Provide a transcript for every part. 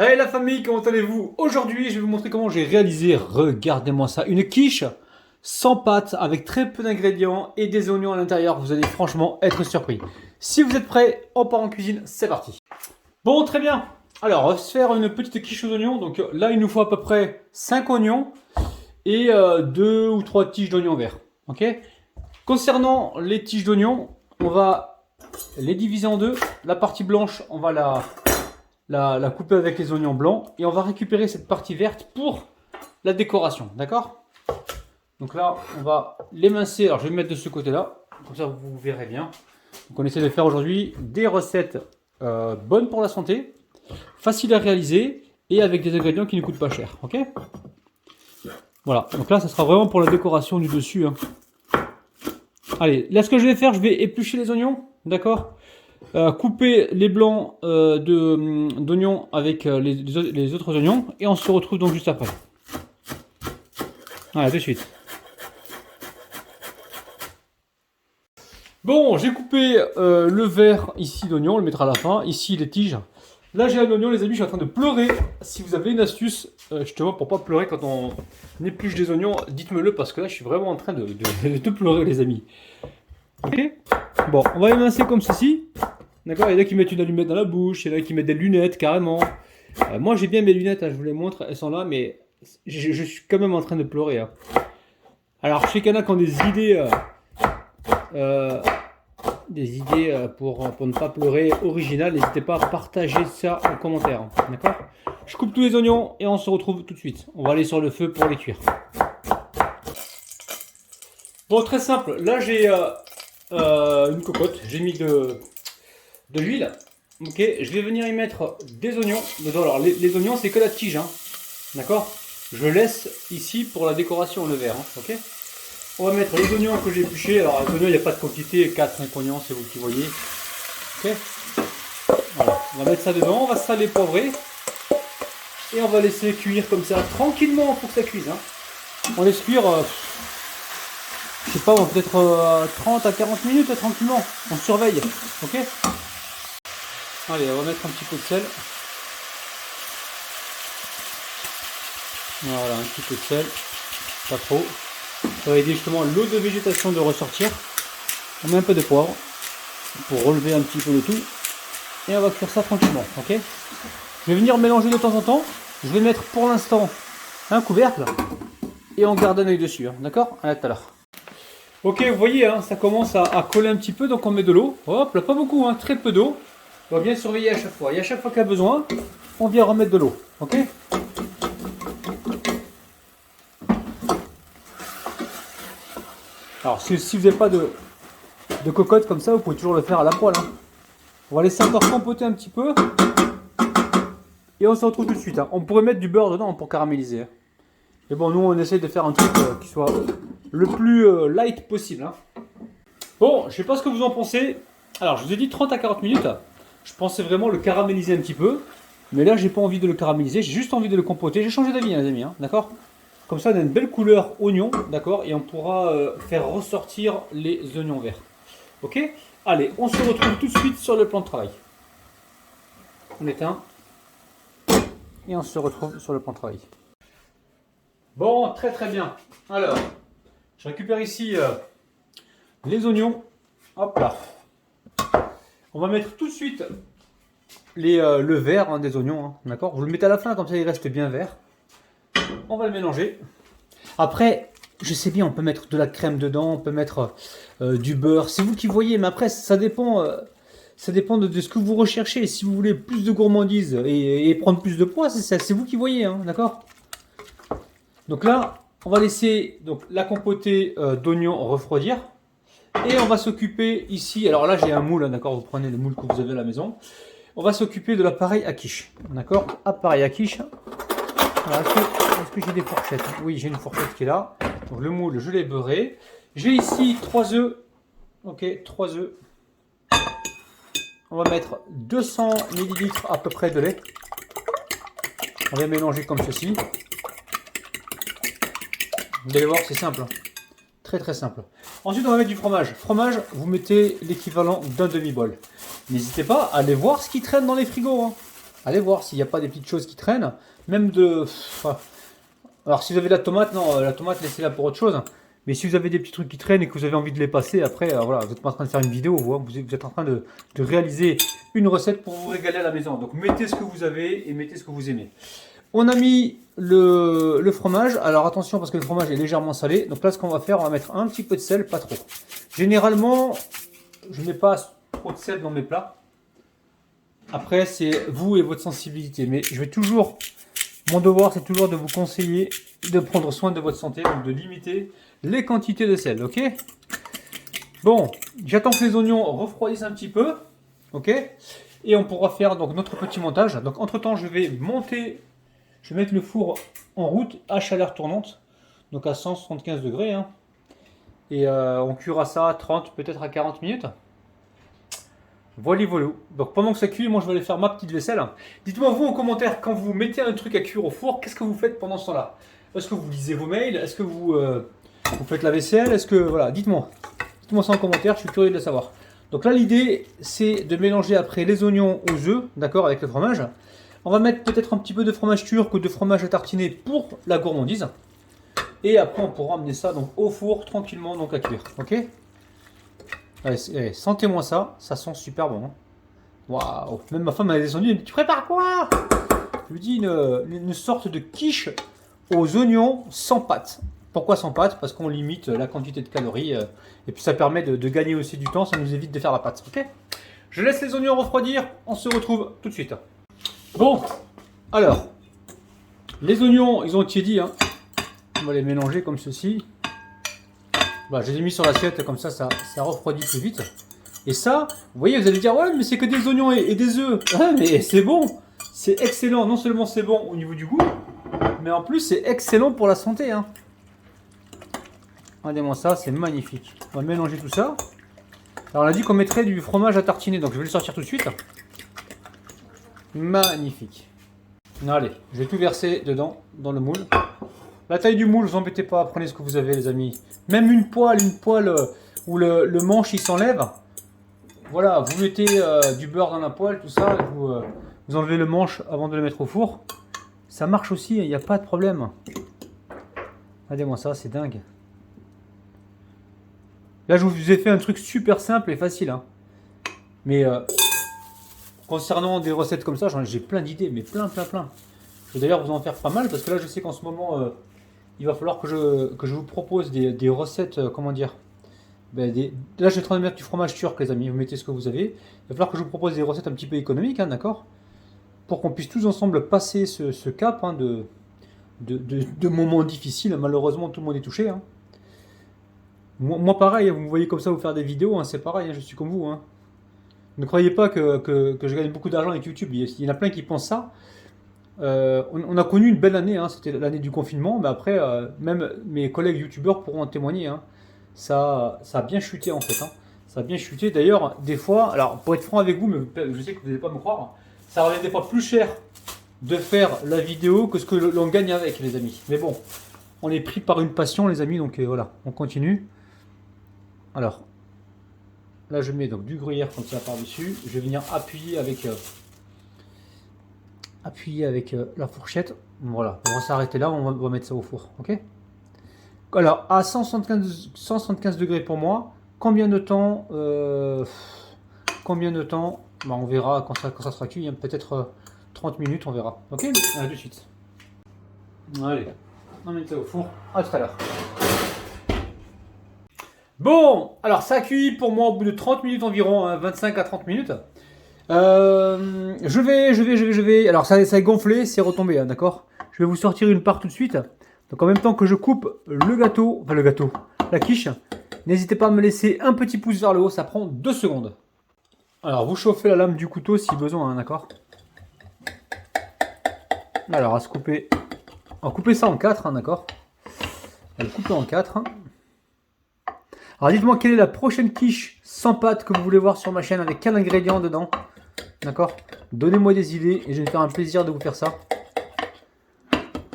Hey la famille, comment allez-vous? Aujourd'hui, je vais vous montrer comment j'ai réalisé, regardez-moi ça, une quiche sans pâte avec très peu d'ingrédients et des oignons à l'intérieur. Vous allez franchement être surpris. Si vous êtes prêts, on part en cuisine, c'est parti. Bon, très bien. Alors, on va se faire une petite quiche aux oignons. Donc là, il nous faut à peu près 5 oignons et 2 ou 3 tiges d'oignons verts. Ok. Concernant les tiges d'oignons, on va les diviser en deux. La partie blanche, on va la couper avec les oignons blancs et on va récupérer cette partie verte pour la décoration, d'accord? Donc là, on va l'émincer. Alors, je vais me mettre de ce côté-là, comme ça vous verrez bien. Donc, on essaie de faire aujourd'hui des recettes bonnes pour la santé, faciles à réaliser et avec des ingrédients qui ne coûtent pas cher, ok? Voilà, donc là, ça sera vraiment pour la décoration du dessus, hein. Allez, là, ce que je vais faire, je vais éplucher les oignons, d'accord? Couper les blancs d'oignons avec les autres oignons et on se retrouve donc juste après. Voilà, tout de suite. Bon, j'ai coupé le vert ici d'oignon, on le mettra à la fin. Ici les tiges. Là j'ai un oignon, les amis, je suis en train de pleurer. Si vous avez une astuce justement pour pas pleurer quand on épluche des oignons, dites-me-le parce que là je suis vraiment en train de pleurer, les amis. Ok. Bon, on va émincer comme ceci. D'accord, il y en a qui mettent une allumette dans la bouche, il y en a qui mettent des lunettes carrément. Moi j'ai bien mes lunettes, hein, je vous les montre, elles sont là, mais je suis quand même en train de pleurer, hein. Alors je sais qu'il y en a qui ont des idées, pour ne pas pleurer originales, n'hésitez pas à partager ça en commentaire, hein, d'accord. Je coupe tous les oignons et on se retrouve tout de suite. On va aller sur le feu pour les cuire. Bon, très simple, là j'ai une cocotte, j'ai mis de l'huile. Ok, je vais venir y mettre des oignons. Alors les oignons c'est que la tige, hein. D'accord. Je laisse ici pour la décoration le vert, hein. Ok. On va mettre les oignons que j'ai épluchés. Alors les oignons il n'y a pas de quantité, 4-5 oignons c'est vous qui voyez. Ok. Voilà. On va mettre ça dedans, on va saler, poivrer. Et on va laisser cuire comme ça tranquillement pour que ça cuise, hein. On laisse cuire, je sais pas, peut-être 30 à 40 minutes tranquillement. On surveille. Ok. Allez, on va mettre un petit peu de sel. Voilà, un petit peu de sel. Pas trop. Ça va aider justement l'eau de végétation de ressortir. On met un peu de poivre pour relever un petit peu le tout. Et on va cuire ça tranquillement. Ok. Je vais venir mélanger de temps en temps. Je vais mettre pour l'instant un couvercle. Et on garde un œil dessus, hein. D'accord. À tout à l'heure. Ok, vous voyez, hein, ça commence à coller un petit peu. Donc on met de l'eau. Hop là, pas beaucoup, hein, très peu d'eau. On va bien surveiller à chaque fois. Et à chaque fois qu'il y a besoin, on vient remettre de l'eau. Ok. Alors si vous n'avez pas de cocotte comme ça, vous pouvez toujours le faire à la poêle, hein. On va laisser encore compoter un petit peu. Et on se retrouve tout de suite, hein. On pourrait mettre du beurre dedans pour caraméliser, hein. Mais bon, nous on essaye de faire un truc qui soit le plus light possible, hein. Bon, je sais pas ce que vous en pensez. Alors je vous ai dit 30 à 40 minutes. Je pensais vraiment le caraméliser un petit peu, mais là j'ai pas envie de le caraméliser, j'ai juste envie de le compoter. J'ai changé d'avis, hein, les amis, hein, d'accord. Comme ça on a une belle couleur oignon, d'accord, et on pourra faire ressortir les oignons verts. Ok. Allez, on se retrouve tout de suite sur le plan de travail. On éteint et on se retrouve sur le plan de travail. Bon, très très bien. Alors, je récupère ici les oignons. Hop là. On va mettre tout de suite le vert, hein, des oignons, hein, d'accord. Vous le mettez à la fin, comme ça il reste bien vert. On va le mélanger. Après, je sais bien, on peut mettre de la crème dedans, on peut mettre du beurre. C'est vous qui voyez, mais après ça dépend de ce que vous recherchez. Si vous voulez plus de gourmandise et prendre plus de poids, c'est vous qui voyez, hein, d'accord. Donc là, on va laisser donc la compotée d'oignons refroidir. Et on va s'occuper ici, alors là j'ai un moule, hein, d'accord, vous prenez le moule que vous avez à la maison. On va s'occuper de l'appareil à quiche, d'accord, appareil à quiche. Est-ce que j'ai des fourchettes? Oui, j'ai une fourchette qui est là. Donc le moule, je l'ai beurré. J'ai ici 3 œufs, ok, 3 œufs. On va mettre 200 ml à peu près de lait. On va mélanger comme ceci. Vous allez voir, c'est simple, hein. Très très simple. Ensuite, on va mettre du fromage. Fromage, vous mettez l'équivalent d'un demi-bol. N'hésitez pas à aller voir ce qui traîne dans les frigos, hein. Allez voir s'il n'y a pas des petites choses qui traînent. Même de... Alors si vous avez de la tomate, non, la tomate laissez-la pour autre chose. Mais si vous avez des petits trucs qui traînent et que vous avez envie de les passer, après, voilà, vous n'êtes pas en train de faire une vidéo, vous êtes en train de réaliser une recette pour vous régaler à la maison. Donc mettez ce que vous avez et mettez ce que vous aimez. On a mis le fromage. Alors attention parce que le fromage est légèrement salé. Donc là, ce qu'on va faire, on va mettre un petit peu de sel, pas trop. Généralement, je ne mets pas trop de sel dans mes plats. Après, c'est vous et votre sensibilité. Mais je vais toujours... Mon devoir, c'est toujours de vous conseiller de prendre soin de votre santé, donc de limiter les quantités de sel, ok? Bon, j'attends que les oignons refroidissent un petit peu, ok? Et on pourra faire donc notre petit montage. Donc entre-temps, je vais mettre le four en route à chaleur tournante, donc à 175 degrés, hein. Et on cuira ça à 30, peut-être à 40 minutes. Voilà, voilà. Donc pendant que ça cuit, moi je vais aller faire ma petite vaisselle. Dites-moi vous en commentaire, quand vous mettez un truc à cuire au four, qu'est-ce que vous faites pendant ce temps-là? Est-ce que vous lisez vos mails? Est-ce que vous faites la vaisselle? Est-ce que... Voilà, dites-moi. Dites-moi ça en commentaire, je suis curieux de le savoir. Donc là l'idée, c'est de mélanger après les oignons aux œufs, d'accord, avec le fromage. On va mettre peut-être un petit peu de fromage turc ou de fromage à tartiner pour la gourmandise. Et après on pourra amener ça donc au four tranquillement donc à cuire, ok? Allez, sentez-moi ça, ça sent super bon. Hein. Waouh! Même ma femme elle est descendue, elle me dit, tu prépares quoi? Je lui dis une sorte de quiche aux oignons sans pâte. Pourquoi sans pâte? Parce qu'on limite la quantité de calories et puis ça permet de gagner aussi du temps, ça nous évite de faire la pâte. Ok? Je laisse les oignons refroidir, on se retrouve tout de suite. Bon, alors, les oignons ils ont tiédi, hein. On va les mélanger comme ceci. Bah, je les ai mis sur l'assiette, comme ça refroidit plus vite. Et ça, vous voyez, vous allez dire, ouais, mais c'est que des oignons et des œufs. Ouais, mais c'est bon, c'est excellent. Non seulement c'est bon au niveau du goût, mais en plus c'est excellent pour la santé. Hein. Regardez-moi ça, c'est magnifique. On va mélanger tout ça. Alors on a dit qu'on mettrait du fromage à tartiner, donc je vais le sortir tout de suite. Magnifique. Allez, je vais tout verser dedans, dans le moule. La taille du moule, vous embêtez pas, prenez ce que vous avez les amis. Même une poêle où le manche il s'enlève. Voilà, vous mettez du beurre dans la poêle, tout ça, vous enlevez le manche avant de le mettre au four. Ça marche aussi, il n'y a pas de problème. Regardez-moi ça, c'est dingue. Là, je vous ai fait un truc super simple et facile. Hein. Mais concernant des recettes comme ça, j'ai plein d'idées, mais plein. Je vais d'ailleurs vous en faire pas mal, parce que là, je sais qu'en ce moment, il va falloir que je vous propose des recettes, comment dire. Là, je suis en train de mettre du fromage turc, les amis. Vous mettez ce que vous avez. Il va falloir que je vous propose des recettes un petit peu économiques, hein, d'accord? Pour qu'on puisse tous ensemble passer ce cap hein, de moments difficiles. Malheureusement, tout le monde est touché. Hein. Moi, pareil, vous me voyez comme ça vous faire des vidéos, hein, c'est pareil, hein, je suis comme vous. Hein. Ne croyez pas que je gagne beaucoup d'argent avec YouTube. Il y en a plein qui pensent ça. On a connu une belle année, hein, c'était l'année du confinement, mais après, même mes collègues youtubeurs pourront en témoigner. Hein. Ça a bien chuté en fait. Hein. Ça a bien chuté. D'ailleurs, des fois, alors pour être franc avec vous, mais je sais que vous n'allez pas me croire, ça revient des fois plus cher de faire la vidéo que ce que l'on gagne avec, les amis. Mais bon, on est pris par une passion, les amis, donc voilà, on continue. Alors, là je mets donc du gruyère comme ça par-dessus. Je vais venir appuyer avec la fourchette. Voilà, on va s'arrêter là, on va mettre ça au four, ok? Alors, à 175 degrés pour moi, combien de temps bah, on verra quand ça sera cuit, hein, peut-être 30 minutes, on verra. Ok? À tout de suite. Allez, on met ça au four, à tout à l'heure. Bon, alors ça cuit pour moi au bout de 30 minutes environ, hein, 25 à 30 minutes. Je vais. Alors ça a gonflé, c'est retombé, hein, d'accord? Je vais vous sortir une part tout de suite. Donc en même temps que je coupe la quiche, n'hésitez pas à me laisser un petit pouce vers le haut, ça prend 2 secondes. Alors vous chauffez la lame du couteau si besoin, hein, d'accord? Alors à se couper, on va couper ça en 4, hein, d'accord? On va le couper en 4. Hein. Alors dites-moi quelle est la prochaine quiche sans pâte que vous voulez voir sur ma chaîne, avec quel ingrédient dedans? D'accord? Donnez-moi des idées et je vais me faire un plaisir de vous faire ça.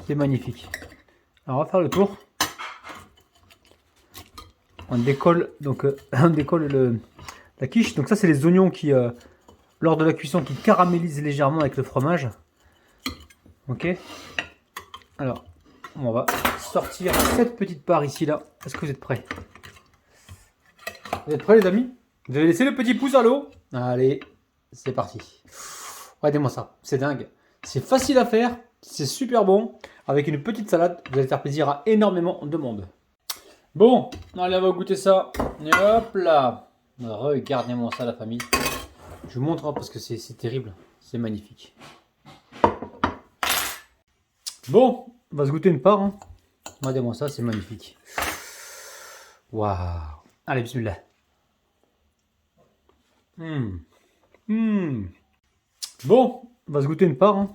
C'est magnifique. Alors on va faire le tour. On décolle donc la quiche. Donc ça c'est les oignons qui lors de la cuisson qui caramélise légèrement avec le fromage. Ok. Alors, on va sortir cette petite part ici là. Est-ce que vous êtes prêts? Vous êtes prêts les amis? Vous avez laissé le petit pouce à l'eau? Allez, c'est parti. Regardez-moi ça, c'est dingue. C'est facile à faire, c'est super bon. Avec une petite salade, vous allez faire plaisir à énormément de monde. Bon, allez, on va goûter ça. Et hop là. Regardez-moi ça la famille. Je vous montre parce que c'est terrible. C'est magnifique. Bon, on va se goûter une part. Hein. Regardez-moi ça, c'est magnifique. Waouh. Allez, bismillah. Bon, on va se goûter une part. Hein.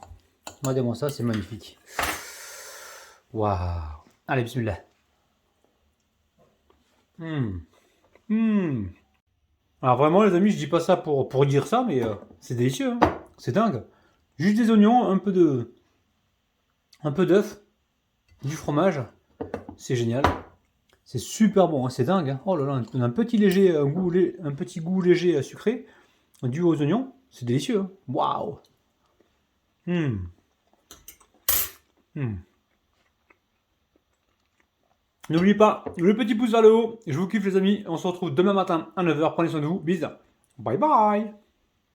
Regardez-moi ça, c'est magnifique. Waouh. Allez, bismillah. Alors vraiment les amis, je dis pas ça pour dire ça, mais c'est délicieux. Hein. C'est dingue. Juste des oignons, un peu d'œuf, du fromage. C'est génial. C'est super bon, hein, c'est dingue. Hein. Oh là là, on a un petit goût léger sucré dû aux oignons. C'est délicieux. Hein. Waouh. N'oubliez pas le petit pouce vers le haut. Je vous kiffe les amis. On se retrouve demain matin à 9 h. Prenez soin de vous. Bisous. Bye bye.